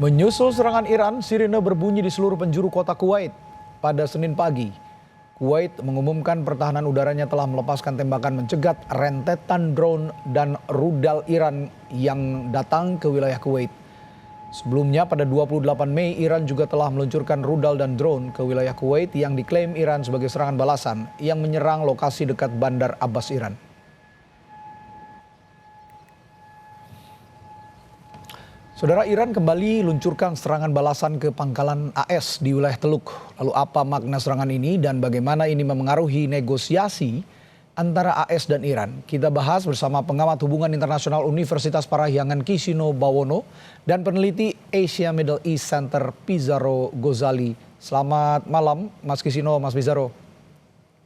Menyusul serangan Iran, sirine berbunyi di seluruh penjuru kota Kuwait. Pada Senin pagi, Kuwait mengumumkan pertahanan udaranya telah melepaskan tembakan mencegat rentetan drone dan rudal Iran yang datang ke wilayah Kuwait. Sebelumnya pada 28 Mei, Iran juga telah meluncurkan rudal dan drone ke wilayah Kuwait yang diklaim Iran sebagai serangan balasan yang menyerang lokasi dekat Bandar Abbas, Iran. Saudara, Iran kembali luncurkan serangan balasan ke pangkalan AS di wilayah Teluk. Lalu apa makna serangan ini dan bagaimana ini memengaruhi negosiasi antara AS dan Iran? Kita bahas bersama pengamat hubungan internasional Universitas Parahyangan Kisino Bawono dan peneliti Asia Middle East Center Pizarro Gozali. Selamat malam Mas Kisino, Mas Pizarro.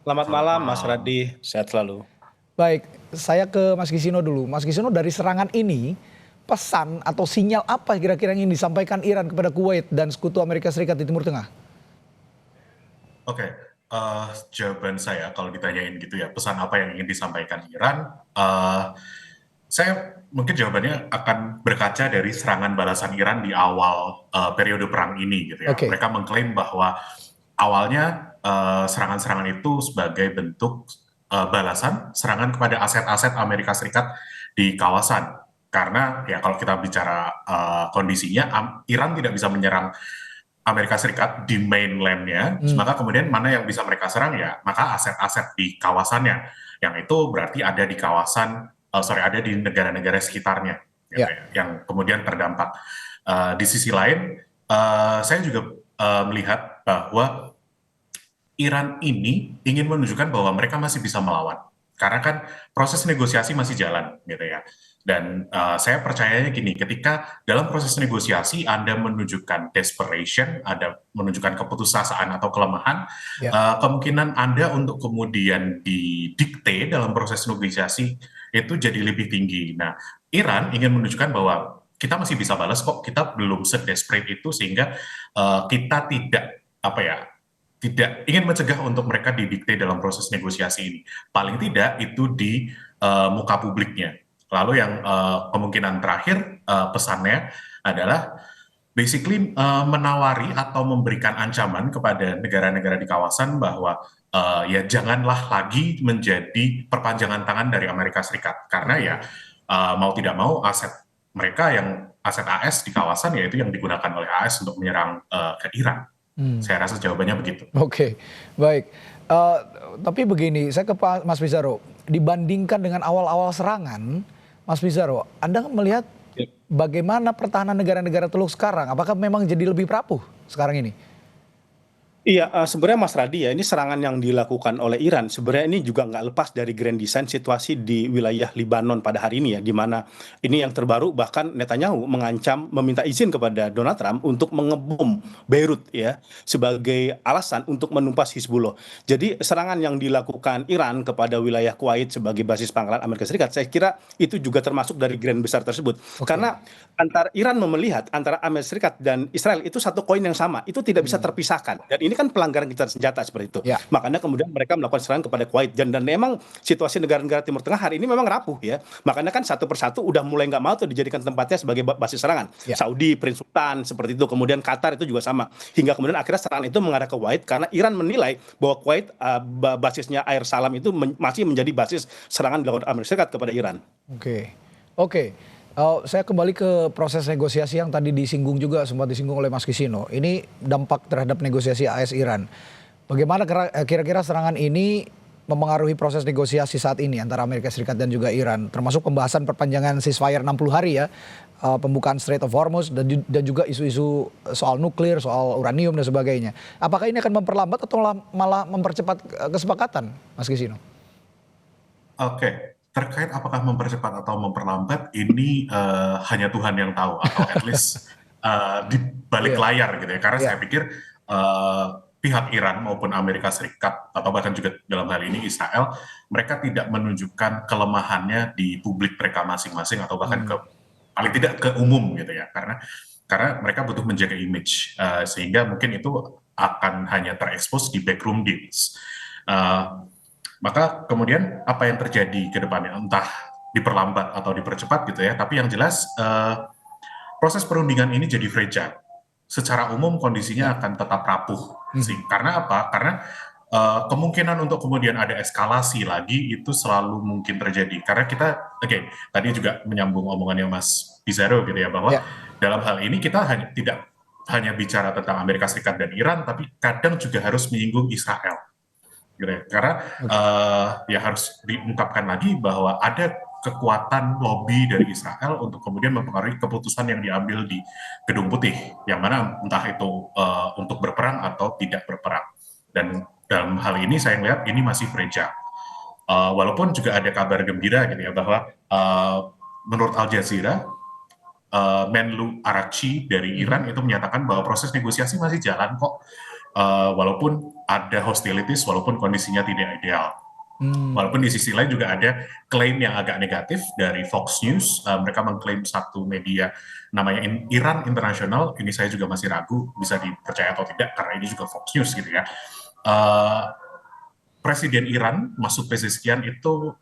Selamat malam Mas Radhi, sehat selalu. Baik, saya ke Mas Kisino dulu. Mas Kisino, dari serangan ini pesan atau sinyal apa kira-kira yang ingin disampaikan Iran kepada Kuwait dan sekutu Amerika Serikat di Timur Tengah? Oke, jawaban saya kalau ditanyain gitu ya, pesan apa yang ingin disampaikan Iran, saya mungkin jawabannya akan berkaca dari serangan balasan Iran di awal periode perang ini gitu ya. Oke. Mereka mengklaim bahwa awalnya serangan-serangan itu sebagai bentuk balasan serangan kepada aset-aset Amerika Serikat di kawasan. Karena ya kalau kita bicara kondisinya, Iran tidak bisa menyerang Amerika Serikat di mainland-nya, maka kemudian mana yang bisa mereka serang ya, maka aset-aset di kawasannya, yang itu berarti ada di kawasan, ada di negara-negara sekitarnya, gitu ya, yang kemudian terdampak. Di sisi lain, saya juga melihat bahwa Iran ini ingin menunjukkan bahwa mereka masih bisa melawan, karena kan proses negosiasi masih jalan, gitu ya. Dan saya percayanya gini, ketika dalam proses negosiasi Anda menunjukkan desperation, ada menunjukkan keputusasaan atau kelemahan, kemungkinan Anda untuk kemudian didikte dalam proses negosiasi itu jadi lebih tinggi. Nah, Iran ingin menunjukkan bahwa kita masih bisa balas kok, kita belum sedesperate itu sehingga kita tidak ingin mencegah untuk mereka didikte dalam proses negosiasi ini. Paling tidak itu di muka publiknya. Lalu yang kemungkinan terakhir pesannya adalah basically menawari atau memberikan ancaman kepada negara-negara di kawasan bahwa ya janganlah lagi menjadi perpanjangan tangan dari Amerika Serikat. Karena ya mau tidak mau aset mereka yang aset AS di kawasan yaitu yang digunakan oleh AS untuk menyerang ke Iran. Saya rasa jawabannya begitu. Oke, baik. Tapi begini, saya ke Pak Mas Pizarro. Dibandingkan dengan awal-awal serangan, Mas Pizarro, Anda melihat bagaimana pertahanan negara-negara Teluk sekarang? Apakah memang jadi lebih rapuh sekarang ini? Iya, sebenarnya Mas Radhi ya, ini serangan yang dilakukan oleh Iran, sebenarnya ini juga nggak lepas dari grand design situasi di wilayah Libanon pada hari ini ya, di mana ini yang terbaru bahkan Netanyahu mengancam meminta izin kepada Donald Trump untuk mengebom Beirut ya, sebagai alasan untuk menumpas Hizbullah. Jadi serangan yang dilakukan Iran kepada wilayah Kuwait sebagai basis pangkalan Amerika Serikat, saya kira itu juga termasuk dari grand besar tersebut. Karena antara Iran melihat antara Amerika Serikat dan Israel itu satu koin yang sama, itu tidak bisa terpisahkan. Dan ini kan pelanggaran gencatan senjata seperti itu. Makanya kemudian mereka melakukan serangan kepada Kuwait. Dan memang situasi negara-negara Timur Tengah hari ini memang rapuh ya. Makanya kan satu persatu udah mulai nggak mau tuh dijadikan tempatnya sebagai basis serangan. Saudi, Prince Sultan seperti itu. Kemudian Qatar itu juga sama. Hingga kemudian akhirnya serangan itu mengarah ke Kuwait karena Iran menilai bahwa Kuwait basisnya Air Salam itu masih menjadi basis serangan dilakukan Amerika Serikat kepada Iran. Oke. Saya kembali ke proses negosiasi yang tadi disinggung juga, sempat disinggung oleh Mas Kisino. Ini dampak terhadap negosiasi AS Iran. Bagaimana kira-kira serangan ini memengaruhi proses negosiasi saat ini antara Amerika Serikat dan juga Iran, termasuk pembahasan perpanjangan ceasefire 60 hari ya, pembukaan Strait of Hormuz dan juga isu-isu soal nuklir, soal uranium dan sebagainya. Apakah ini akan memperlambat atau malah mempercepat kesepakatan, Mas Kisino? Oke. Terkait apakah mempercepat atau memperlambat, ini hanya Tuhan yang tahu, atau at least di balik layar gitu ya. Karena saya pikir pihak Iran maupun Amerika Serikat, atau bahkan juga dalam hal ini Israel, mereka tidak menunjukkan kelemahannya di publik mereka masing-masing, atau bahkan paling tidak ke umum gitu ya. Karena mereka butuh menjaga image, sehingga mungkin itu akan hanya terekspos di backroom deals. Maka kemudian apa yang terjadi ke depannya, entah diperlambat atau dipercepat gitu ya, tapi yang jelas proses perundingan ini jadi fragile. Secara umum kondisinya akan tetap rapuh sih. Karena apa? Karena kemungkinan untuk kemudian ada eskalasi lagi itu selalu mungkin terjadi. Karena kita, tadi juga menyambung omongannya Mas Pizarro gitu ya, bahwa dalam hal ini kita tidak hanya bicara tentang Amerika Serikat dan Iran, tapi kadang juga harus menyinggung Israel. Gitu ya. Karena ya harus diungkapkan lagi bahwa ada kekuatan lobby dari Israel untuk kemudian mempengaruhi keputusan yang diambil di Gedung Putih, yang mana entah itu untuk berperang atau tidak berperang. Dan dalam hal ini saya melihat ini masih fragile. Walaupun juga ada kabar gembira gitu ya, bahwa menurut Al Jazeera, Menlu Araghchi dari Iran itu menyatakan bahwa proses negosiasi masih jalan kok, walaupun ada hostilities, walaupun kondisinya tidak ideal. Walaupun di sisi lain juga ada klaim yang agak negatif dari Fox News. Mereka mengklaim satu media namanya Iran International. Ini saya juga masih ragu bisa dipercaya atau tidak, karena ini juga Fox News gitu ya. Presiden Iran Masoud Pezeshkian itu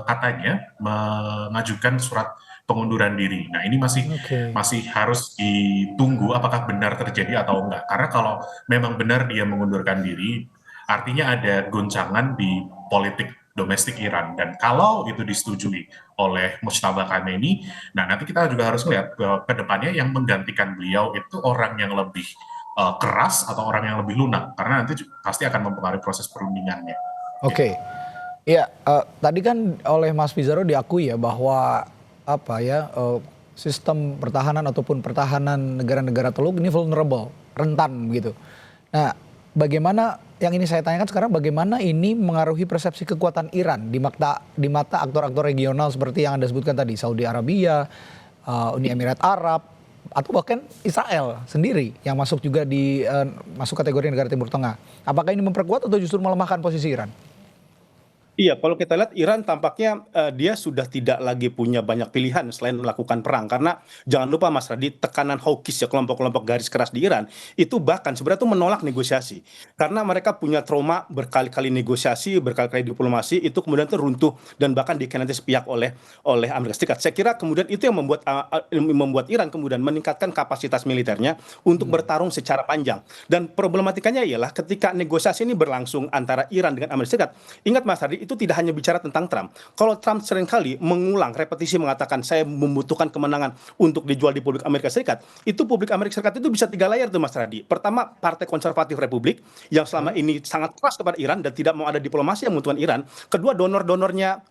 katanya mengajukan surat pengunduran diri. Nah, ini masih harus ditunggu apakah benar terjadi atau enggak. Karena kalau memang benar dia mengundurkan diri, artinya ada goncangan di politik domestik Iran. Dan kalau itu disetujui oleh Mujtaba Khamenei, nah nanti kita juga harus melihat bahwa ke depannya yang menggantikan beliau itu orang yang lebih keras atau orang yang lebih lunak. Karena nanti pasti akan mempengaruhi proses perundingannya. Oke. Ya, tadi kan oleh Mas Pizarro diakui ya bahwa sistem pertahanan ataupun pertahanan negara-negara Teluk ini vulnerable, rentan gitu. Nah, bagaimana yang ini saya tanyakan sekarang, bagaimana ini mengaruhi persepsi kekuatan Iran di mata aktor-aktor regional seperti yang Anda sebutkan tadi, Saudi Arabia, Uni Emirat Arab, atau bahkan Israel sendiri yang masuk juga masuk kategori negara Timur Tengah. Apakah ini memperkuat atau justru melemahkan posisi Iran? Iya, kalau kita lihat Iran tampaknya dia sudah tidak lagi punya banyak pilihan selain melakukan perang. Karena jangan lupa Mas Radhi, tekanan hawkish ya, kelompok-kelompok garis keras di Iran itu bahkan sebenarnya itu menolak negosiasi. Karena mereka punya trauma berkali-kali negosiasi, berkali-kali diplomasi, itu kemudian teruntuh dan bahkan dikhianati sepihak oleh Amerika Serikat. Saya kira kemudian itu yang membuat Iran kemudian meningkatkan kapasitas militernya untuk bertarung secara panjang. Dan problematikanya ialah ketika negosiasi ini berlangsung antara Iran dengan Amerika Serikat, ingat Mas Radhi, itu tidak hanya bicara tentang Trump. Kalau Trump seringkali mengulang, repetisi mengatakan saya membutuhkan kemenangan untuk dijual di publik Amerika Serikat, itu publik Amerika Serikat itu bisa 3 layar tuh Mas Radhi. Pertama, Partai Konservatif Republik yang selama ini sangat keras kepada Iran dan tidak mau ada diplomasi yang menguntungkan Iran. Kedua, donornya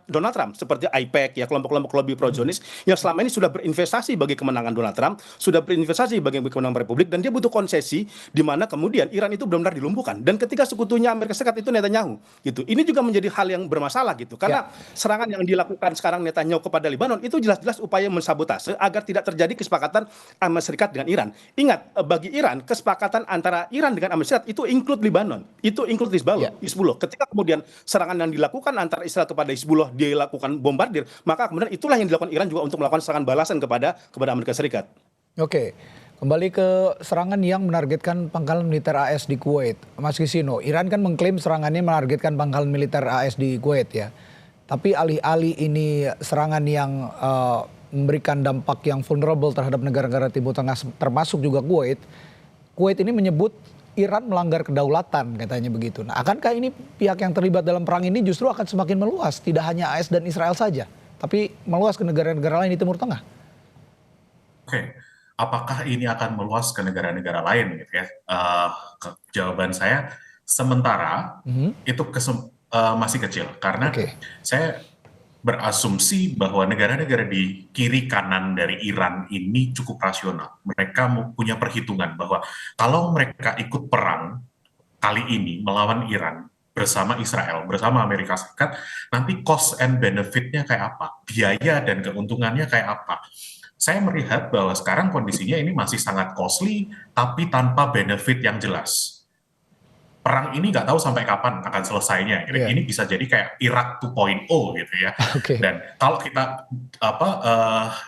Donald Trump seperti IPAC ya, kelompok-kelompok lobby pro-Zionis yang selama ini sudah berinvestasi bagi kemenangan Donald Trump, sudah berinvestasi bagi kemenangan Republik, dan dia butuh konsesi di mana kemudian Iran itu benar-benar dilumpuhkan. Dan ketika sekutunya Amerika Serikat itu Netanyahu gitu. Ini juga menjadi hal yang bermasalah gitu. Karena serangan yang dilakukan sekarang Netanyahu kepada Lebanon itu jelas-jelas upaya mensabotase agar tidak terjadi kesepakatan Amerika Serikat dengan Iran. Ingat, bagi Iran kesepakatan antara Iran dengan Amerika Serikat itu include Lebanon, itu include Hizbullah. Ketika kemudian serangan yang dilakukan antara Israel kepada Hizbullah dilakukan bombardir, maka kemudian itulah yang dilakukan Iran juga untuk melakukan serangan balasan kepada Amerika Serikat. Oke. Kembali ke serangan yang menargetkan pangkalan militer AS di Kuwait. Mas Kisino, Iran kan mengklaim serangannya menargetkan pangkalan militer AS di Kuwait ya. Tapi alih-alih ini serangan yang memberikan dampak yang vulnerable terhadap negara-negara Timur Tengah termasuk juga Kuwait. Kuwait ini menyebut Iran melanggar kedaulatan katanya begitu. Nah, akankah ini pihak yang terlibat dalam perang ini justru akan semakin meluas, tidak hanya AS dan Israel saja, tapi meluas ke negara-negara lain di Timur Tengah? Oke. Apakah ini akan meluas ke negara-negara lain gitu ya? Jawaban saya sementara itu masih kecil karena saya berasumsi bahwa negara-negara di kiri kanan dari Iran ini cukup rasional. Mereka punya perhitungan bahwa kalau mereka ikut perang kali ini melawan Iran bersama Israel, bersama Amerika Serikat, nanti cost and benefit-nya kayak apa? Biaya dan keuntungannya kayak apa? Saya melihat bahwa sekarang kondisinya ini masih sangat costly, tapi tanpa benefit yang jelas. Perang ini nggak tahu sampai kapan akan selesainya. Ini bisa jadi kayak Irak 2.0 gitu ya. Dan kalau kita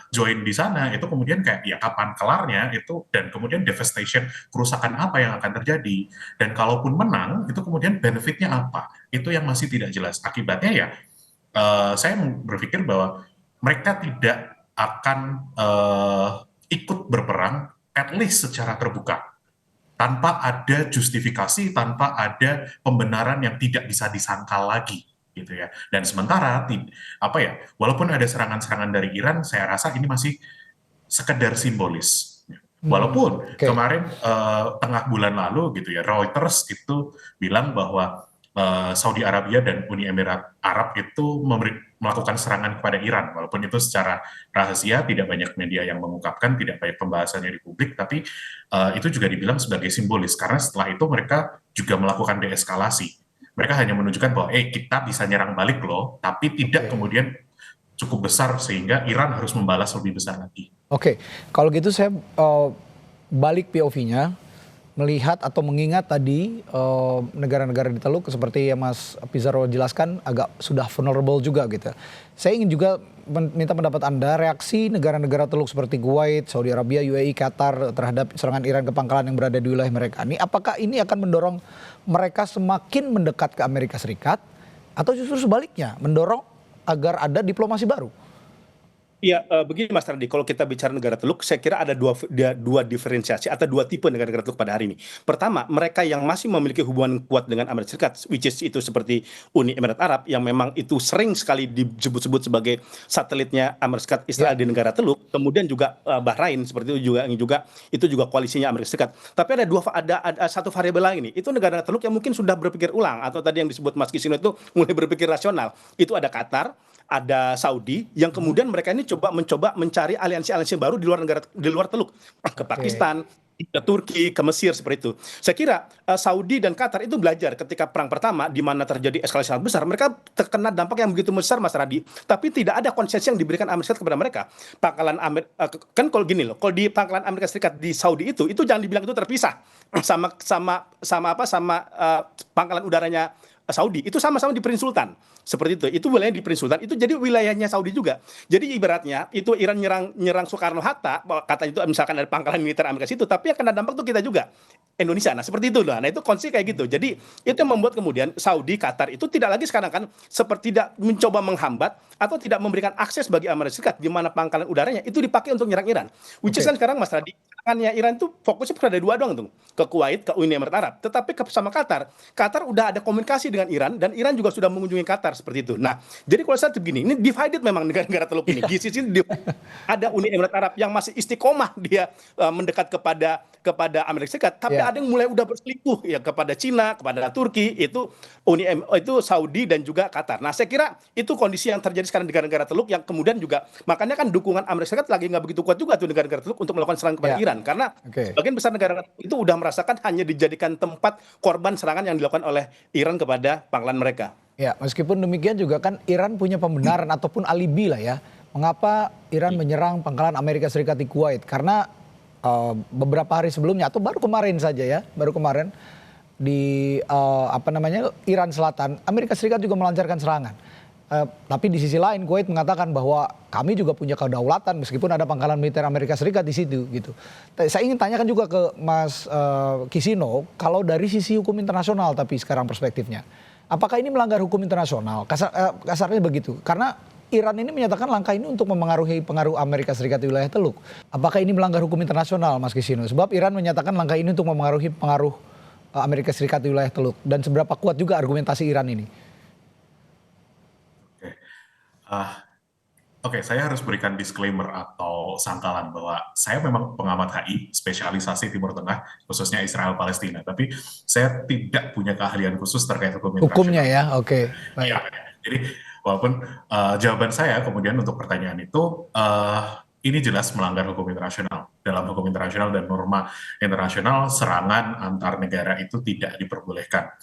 join di sana, itu kemudian kayak ya kapan kelarnya itu, dan kemudian devastation, kerusakan apa yang akan terjadi. Dan kalaupun menang, itu kemudian benefitnya apa? Itu yang masih tidak jelas. Akibatnya ya, saya berpikir bahwa mereka tidak akan ikut berperang at least secara terbuka, tanpa ada justifikasi, tanpa ada pembenaran yang tidak bisa disangkal lagi, gitu ya. Dan sementara walaupun ada serangan-serangan dari Iran, saya rasa ini masih sekedar simbolis. Walaupun Oke. kemarin tengah bulan lalu gitu ya, Reuters itu bilang bahwa Saudi Arabia dan Uni Emirat Arab itu melakukan serangan kepada Iran, walaupun itu secara rahasia, tidak banyak media yang mengungkapkan, tidak banyak pembahasannya di publik, tapi itu juga dibilang sebagai simbolis, karena setelah itu mereka juga melakukan deeskalasi. Mereka hanya menunjukkan bahwa kita bisa nyerang balik loh, tapi tidak kemudian cukup besar sehingga Iran harus membalas lebih besar lagi. Oke, kalau gitu saya balik POV-nya, melihat atau mengingat tadi negara-negara di Teluk seperti yang Mas Pizarro jelaskan agak sudah vulnerable juga gitu. Saya ingin juga minta pendapat Anda, reaksi negara-negara Teluk seperti Kuwait, Saudi Arabia, UAE, Qatar terhadap serangan Iran ke pangkalan yang berada di wilayah mereka. Ini apakah ini akan mendorong mereka semakin mendekat ke Amerika Serikat atau justru sebaliknya mendorong agar ada diplomasi baru? Iya, begini Mas Radi, kalau kita bicara negara Teluk, saya kira ada dua diferensiasi atau dua tipe negara-negara Teluk pada hari ini. Pertama, mereka yang masih memiliki hubungan kuat dengan Amerika Serikat, which is itu seperti Uni Emirat Arab, yang memang itu sering sekali disebut-sebut sebagai satelitnya Amerika Serikat Israel di negara Teluk. Kemudian juga Bahrain seperti itu juga koalisinya Amerika Serikat. Tapi ada satu variabel lain ini, itu negara Teluk yang mungkin sudah berpikir ulang, atau tadi yang disebut Mas Kisino itu mulai berpikir rasional. Itu ada Qatar, ada Saudi, yang kemudian mereka ini mencoba mencari aliansi-aliansi baru di luar Teluk, ke Pakistan, ke Turki, ke Mesir, seperti itu. Saya kira Saudi dan Qatar itu belajar ketika perang pertama di mana terjadi eskalasi sangat besar, mereka terkena dampak yang begitu besar, Mas Radi, tapi tidak ada konsesi yang diberikan Amerika Serikat kepada mereka. Kan kalau gini loh, kalau di pangkalan Amerika Serikat di Saudi itu jangan dibilang itu terpisah sama pangkalan udaranya Saudi, itu sama-sama di Prince Sultan. Seperti itu wilayah di Prince Sultan, itu jadi wilayahnya Saudi juga. Jadi ibaratnya itu Iran nyerang Soekarno-Hatta, kata itu misalkan ada pangkalan militer Amerika situ, tapi yang kena dampak tuh kita juga, Indonesia. Nah seperti itu loh. Nah itu konsep kayak gitu. Jadi itu yang membuat kemudian Saudi, Qatar itu tidak lagi sekarang kan seperti tidak mencoba menghambat atau tidak memberikan akses bagi Amerika Serikat di mana pangkalan udaranya itu dipakai untuk nyerang Iran. Which is kan sekarang Mas Radi, serangannya Iran itu fokusnya pada dua doang tuh, ke Kuwait, ke Uni Emirat Arab. Tetapi sama Qatar udah ada komunikasi dengan Iran, dan Iran juga sudah mengunjungi Qatar seperti itu. Nah, jadi kalau saya begini, ini divided memang negara-negara Teluk ini. Di sisi ada Uni Emirat Arab yang masih istiqomah dia mendekat kepada Amerika Serikat, tapi ada yang mulai udah berselingkuh ya kepada Cina, kepada Turki, itu Saudi dan juga Qatar. Nah, saya kira itu kondisi yang terjadi sekarang di negara-negara Teluk, yang kemudian juga makanya kan dukungan Amerika Serikat lagi nggak begitu kuat juga tuh negara-negara Teluk untuk melakukan serangan kepada Iran, karena sebagian besar negara itu udah merasakan hanya dijadikan tempat korban serangan yang dilakukan oleh Iran kepada pangkalan mereka. Ya, meskipun demikian juga kan Iran punya pembenaran ataupun alibi lah ya. Mengapa Iran menyerang pangkalan Amerika Serikat di Kuwait? Karena beberapa hari sebelumnya atau baru kemarin saja ya, di Iran Selatan, Amerika Serikat juga melancarkan serangan. Tapi di sisi lain Kuwait mengatakan bahwa kami juga punya kedaulatan meskipun ada pangkalan militer Amerika Serikat di situ gitu. Saya ingin tanyakan juga ke Mas Kisino, kalau dari sisi hukum internasional tapi sekarang perspektifnya, apakah ini melanggar hukum internasional? Kasarnya begitu. Karena Iran ini menyatakan langkah ini untuk pengaruh Amerika Serikat di wilayah Teluk. Apakah ini melanggar hukum internasional, Mas Kisino? Sebab Iran menyatakan langkah ini untuk pengaruh Amerika Serikat di wilayah Teluk. Dan seberapa kuat juga argumentasi Iran ini? Oke, saya harus berikan disclaimer atau sangkalan bahwa saya memang pengamat HI, spesialisasi Timur Tengah, khususnya Israel Palestina. Tapi saya tidak punya keahlian khusus terkait hukum internasional. Hukumnya ya, oke. Ya, jadi walaupun jawaban saya kemudian untuk pertanyaan itu, ini jelas melanggar hukum internasional. Dalam hukum internasional dan norma internasional, serangan antar negara itu tidak diperbolehkan.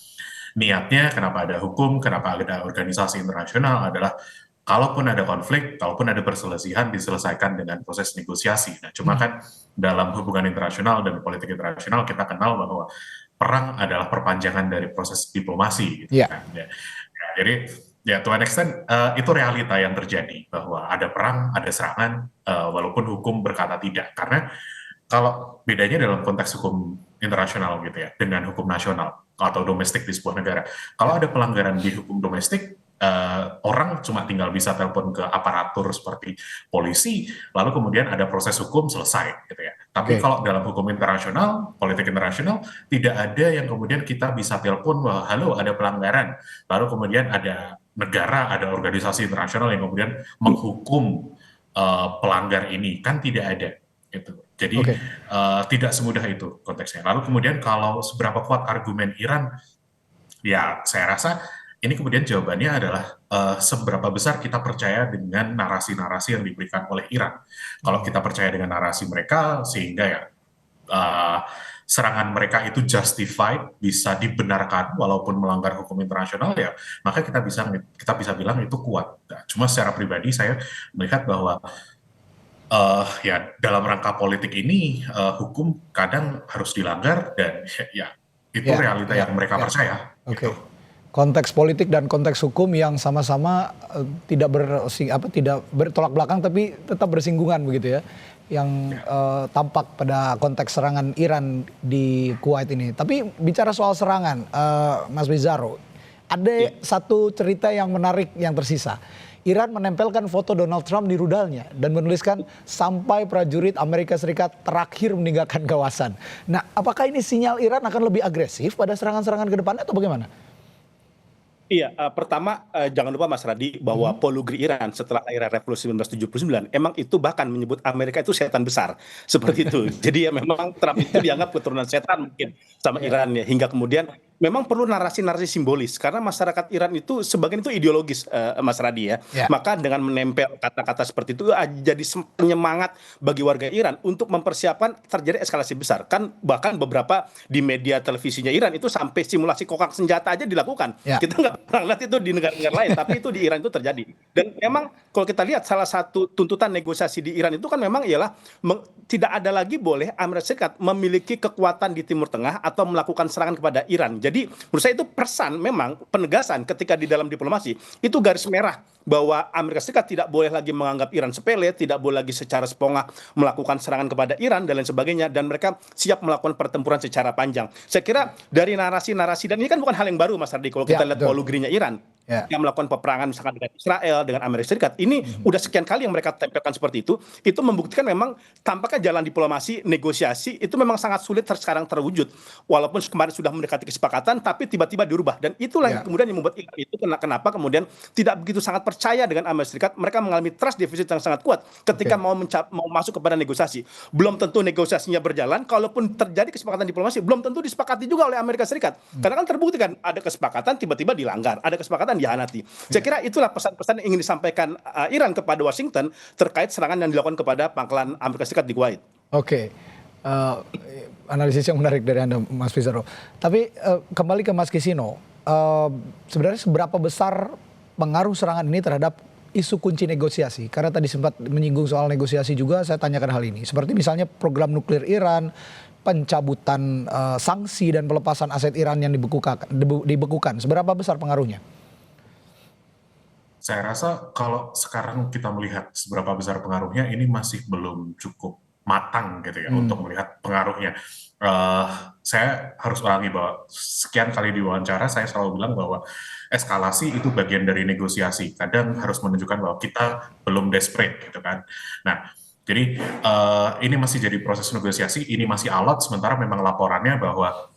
Niatnya kenapa ada hukum, kenapa ada organisasi internasional adalah kalaupun ada konflik, kalaupun ada perselisihan, diselesaikan dengan proses negosiasi. Nah, cuma kan dalam hubungan internasional dan politik internasional kita kenal bahwa perang adalah perpanjangan dari proses diplomasi. Gitu, kan? Jadi, ya to an extent itu realita yang terjadi bahwa ada perang, ada serangan, walaupun hukum berkata tidak. Karena kalau bedanya dalam konteks hukum internasional gitu ya, dengan hukum nasional atau domestik di sebuah negara. Kalau ada pelanggaran di hukum domestik, orang cuma tinggal bisa telepon ke aparatur seperti polisi, lalu kemudian ada proses hukum selesai gitu ya. Tapi Oke. kalau dalam hukum internasional, politik internasional, tidak ada yang kemudian kita bisa telepon bahwa halo ada pelanggaran, lalu kemudian ada negara, ada organisasi internasional yang kemudian menghukum pelanggar ini, kan tidak ada. Gitu. Jadi Oke. tidak semudah itu konteksnya. Lalu kemudian kalau seberapa kuat argumen Iran, ya saya rasa ini kemudian jawabannya adalah seberapa besar kita percaya dengan narasi-narasi yang diberikan oleh Iran. Kalau kita percaya dengan narasi mereka, sehingga ya serangan mereka itu justified, bisa dibenarkan walaupun melanggar hukum internasional, ya maka kita bisa bilang itu kuat. Nah, cuma secara pribadi saya melihat bahwa ya dalam rangka politik ini hukum kadang harus dilanggar dan ya itu Ya, realita ya, yang mereka ya. percaya. Oke. Gitu. Konteks politik dan konteks hukum yang sama-sama tidak tidak bertolak belakang tapi tetap bersinggungan begitu ya. Yang tampak pada konteks serangan Iran di Kuwait ini. Tapi bicara soal serangan, Mas Bizarro, ada satu cerita yang menarik yang tersisa. Iran menempelkan foto Donald Trump di rudalnya dan menuliskan sampai prajurit Amerika Serikat terakhir meninggalkan kawasan. Nah, apakah ini sinyal Iran akan lebih agresif pada serangan-serangan ke depannya atau bagaimana? Iya, pertama jangan lupa Mas Radi bahwa polugri Iran setelah era revolusi 1979 emang itu bahkan menyebut Amerika itu setan besar, seperti itu. Jadi ya memang Trump itu dianggap keturunan setan mungkin sama Iran ya, hingga kemudian memang perlu narasi-narasi simbolis karena masyarakat Iran itu sebagian itu ideologis, Mas Radi ya. Ya. Maka dengan menempel kata-kata seperti itu jadi penyemangat bagi warga Iran untuk mempersiapkan terjadi eskalasi besar. Kan bahkan beberapa di media televisinya Iran itu sampai simulasi kokang senjata aja dilakukan. Ya. Kita nggak pernah lihat itu di negara-negara lain, tapi itu di Iran itu terjadi. Dan memang kalau kita lihat salah satu tuntutan negosiasi di Iran itu kan memang ialah tidak ada lagi boleh Amerika Serikat memiliki kekuatan di Timur Tengah atau melakukan serangan kepada Iran. Jadi menurut saya itu pesan memang penegasan ketika di dalam diplomasi itu garis merah bahwa Amerika Serikat tidak boleh lagi menganggap Iran sepele, tidak boleh lagi secara sepongah melakukan serangan kepada Iran dan lain sebagainya, dan mereka siap melakukan pertempuran secara panjang. Saya kira dari narasi-narasi, dan ini kan bukan hal yang baru Mas Ardi, kalau kita lihat polugrinya Iran yang melakukan peperangan misalkan dengan Israel, dengan Amerika Serikat, ini udah sekian kali yang mereka tempelkan seperti itu membuktikan memang tampaknya jalan diplomasi, negosiasi itu memang sangat sulit sekarang terwujud. Walaupun kemarin sudah mendekati kesepakatan, tapi tiba-tiba dirubah. Dan itulah yang kemudian yang membuat Iran itu kenapa kemudian tidak begitu sangat percaya dengan Amerika Serikat. Mereka mengalami trust deficit yang sangat kuat ketika mau masuk kepada negosiasi. Belum tentu negosiasinya berjalan, kalaupun terjadi kesepakatan diplomasi, belum tentu disepakati juga oleh Amerika Serikat. Karena kan terbukti kan, ada kesepakatan tiba-tiba dilanggar, ada kesepakatan dihianati. Saya kira itulah pesan-pesan yang ingin disampaikan Iran kepada Washington terkait serangan yang dilakukan kepada pangkalan Amerika Serikat di Kuwait. Oke. Analisis yang menarik dari Anda, Mas Bizarro. Tapi kembali ke Mas Kisino, sebenarnya seberapa besar pengaruh serangan ini terhadap isu kunci negosiasi? Karena tadi sempat menyinggung soal negosiasi juga, saya tanyakan hal ini. Seperti misalnya program nuklir Iran, pencabutan sanksi dan pelepasan aset Iran yang dibekukan. Seberapa besar pengaruhnya? Saya rasa kalau sekarang kita melihat seberapa besar pengaruhnya, ini masih belum cukup matang gitu ya untuk melihat pengaruhnya. Saya harus ulangi bahwa sekian kali diwawancara saya selalu bilang bahwa eskalasi itu bagian dari negosiasi. Kadang harus menunjukkan bahwa kita belum desperate gitu kan. Nah, jadi ini masih jadi proses negosiasi, ini masih alot, sementara memang laporannya bahwa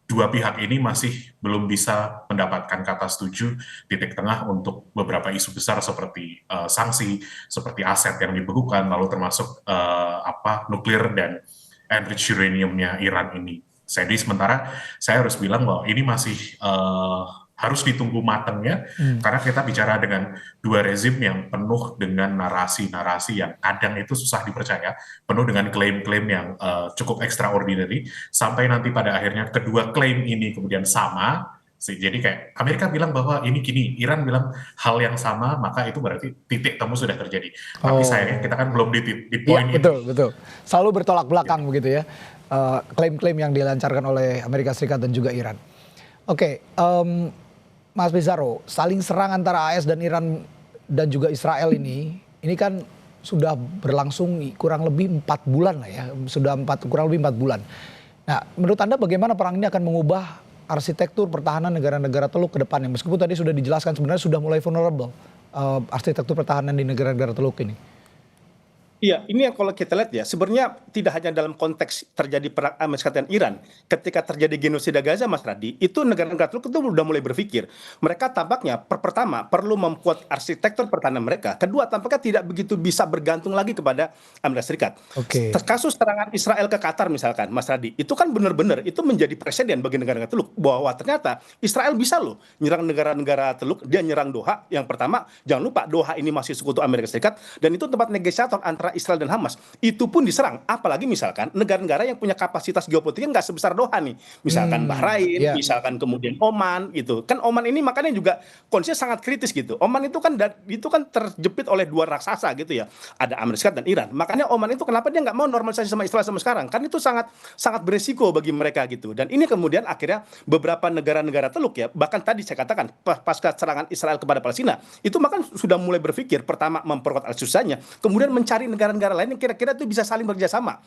dua pihak ini masih belum bisa mendapatkan kata setuju titik tengah untuk beberapa isu besar seperti sanksi, seperti aset yang dibekukan, lalu termasuk nuklir dan enriched uraniumnya Iran ini. Jadi sementara saya harus bilang bahwa ini masih harus ditunggu matangnya, karena kita bicara dengan dua rezim yang penuh dengan narasi-narasi yang kadang itu susah dipercaya, penuh dengan klaim-klaim yang cukup extraordinary, sampai nanti pada akhirnya kedua klaim ini kemudian sama. Jadi kayak Amerika bilang bahwa ini gini, Iran bilang hal yang sama, maka itu berarti titik temu sudah terjadi. Tapi sayangnya kita kan belum di poin ini. Betul. Selalu bertolak belakang begitu ya, klaim-klaim yang dilancarkan oleh Amerika Serikat dan juga Iran. Oke, Mas Bizarro, saling serang antara AS dan Iran dan juga Israel ini kan sudah berlangsung kurang lebih 4 bulan lah ya, kurang lebih 4 bulan. Nah, menurut Anda bagaimana perang ini akan mengubah arsitektur pertahanan negara-negara Teluk ke depannya? Meskipun tadi sudah dijelaskan sebenarnya sudah mulai vulnerable arsitektur pertahanan di negara-negara Teluk ini. Iya, ini yang kalau kita lihat ya, sebenarnya tidak hanya dalam konteks terjadi perang Amerika Serikat dan Iran, ketika terjadi genosida Gaza, Mas Radi, itu negara-negara Teluk itu sudah mulai berpikir. Mereka tampaknya pertama perlu membuat arsitektur pertahanan mereka, kedua tampaknya tidak begitu bisa bergantung lagi kepada Amerika Serikat. Oke. Kasus serangan Israel ke Qatar misalkan, Mas Radi, itu kan benar-benar itu menjadi presiden bagi negara-negara Teluk bahwa ternyata Israel bisa loh nyerang negara-negara Teluk, dia nyerang Doha. Yang pertama, jangan lupa Doha ini masih sekutu Amerika Serikat dan itu tempat negosiator antara Israel dan Hamas. Itu pun diserang, apalagi misalkan negara-negara yang punya kapasitas geopolitik nggak sebesar Doha nih, misalkan Bahrain, misalkan kemudian Oman gitu. Kan Oman ini makanya juga kondisinya sangat kritis gitu. Oman itu kan terjepit oleh dua raksasa gitu ya, ada Amerika Serikat dan Iran. Makanya Oman itu kenapa dia nggak mau normalisasi sama Israel sama sekarang? Kan itu sangat sangat beresiko bagi mereka gitu. Dan ini kemudian akhirnya beberapa negara-negara Teluk ya, bahkan tadi saya katakan pasca serangan Israel kepada Palestina, itu bahkan sudah mulai berpikir pertama memperkuat al-Susanya, kemudian mencari negara-negara lain yang kira-kira itu bisa saling bekerja sama.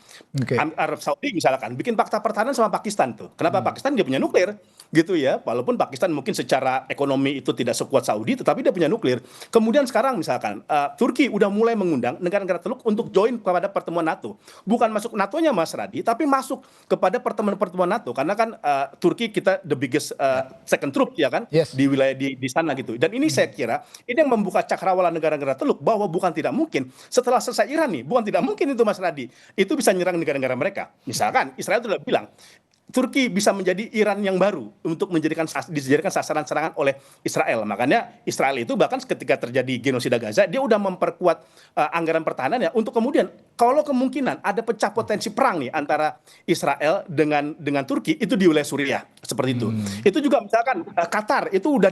Arab Saudi misalkan bikin fakta pertahanan sama Pakistan tuh. Kenapa Pakistan? Dia punya nuklir gitu ya. Walaupun Pakistan mungkin secara ekonomi itu tidak sekuat Saudi, tetapi dia punya nuklir. Kemudian sekarang misalkan Turki udah mulai mengundang negara-negara Teluk untuk join kepada pertemuan NATO. Bukan masuk NATO-nya Mas Radi, tapi masuk kepada pertemuan-pertemuan NATO. Karena kan Turki kita the biggest second troop ya kan, di wilayah di sana gitu. Dan ini saya kira ini yang membuka cakrawala negara-negara Teluk bahwa bukan tidak mungkin setelah selesai Iran nih, bukan tidak mungkin itu Mas Radi, itu bisa nyerang negara-negara mereka. Misalkan Israel sudah bilang Turki bisa menjadi Iran yang baru untuk dijadikan sasaran serangan oleh Israel. Makanya Israel itu bahkan ketika terjadi genosida Gaza, dia udah memperkuat anggaran pertahanan ya untuk kemudian kalau kemungkinan ada pecah potensi perang nih antara Israel dengan Turki itu di wilayah Suriah seperti itu. Itu juga misalkan Qatar itu udah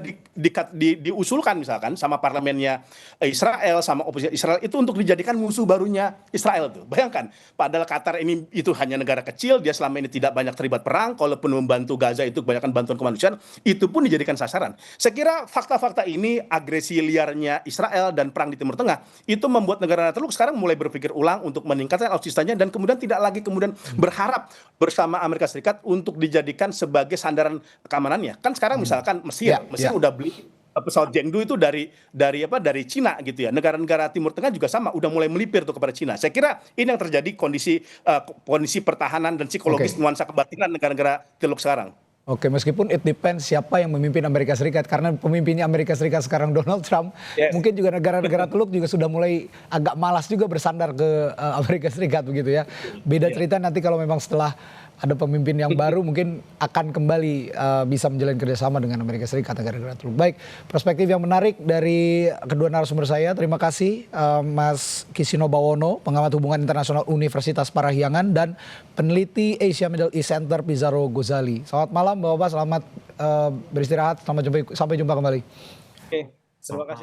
diusulkan misalkan sama parlemennya Israel sama oposisi Israel itu untuk dijadikan musuh barunya Israel tuh. Bayangkan, padahal Qatar ini itu hanya negara kecil, dia selama ini tidak banyak terlibat perang, kalaupun membantu Gaza itu kebanyakan bantuan kemanusiaan, itu pun dijadikan sasaran. Saya kira fakta-fakta ini, agresi liarnya Israel dan perang di Timur Tengah, itu membuat negara Teluk sekarang mulai berpikir ulang untuk meningkatkan alutsistanya dan kemudian tidak lagi kemudian berharap bersama Amerika Serikat untuk dijadikan sebagai sandaran keamanannya. Kan sekarang misalkan Mesir udah beli pesawat Chengdu itu dari Cina gitu ya. Negara-negara Timur Tengah juga sama, udah mulai melipir tuh kepada Cina. Saya kira ini yang terjadi kondisi pertahanan dan psikologis nuansa kebatinan negara-negara Teluk sekarang. Oke, meskipun it depends siapa yang memimpin Amerika Serikat, karena pemimpinnya Amerika Serikat sekarang Donald Trump, mungkin juga negara-negara Teluk juga sudah mulai agak malas juga bersandar ke Amerika Serikat begitu ya. Beda cerita nanti kalau memang setelah ada pemimpin yang baru mungkin akan kembali bisa menjalin kerjasama dengan Amerika Serikat, negara-negara Teluk. Baik, perspektif yang menarik dari kedua narasumber saya. Terima kasih Mas Kisino Bawono, pengamat hubungan internasional Universitas Parahyangan dan peneliti Asia Middle East Center Pizarro Ghazali. Selamat malam Bapak-bapak, selamat beristirahat, sampai jumpa kembali. Oke, terima kasih.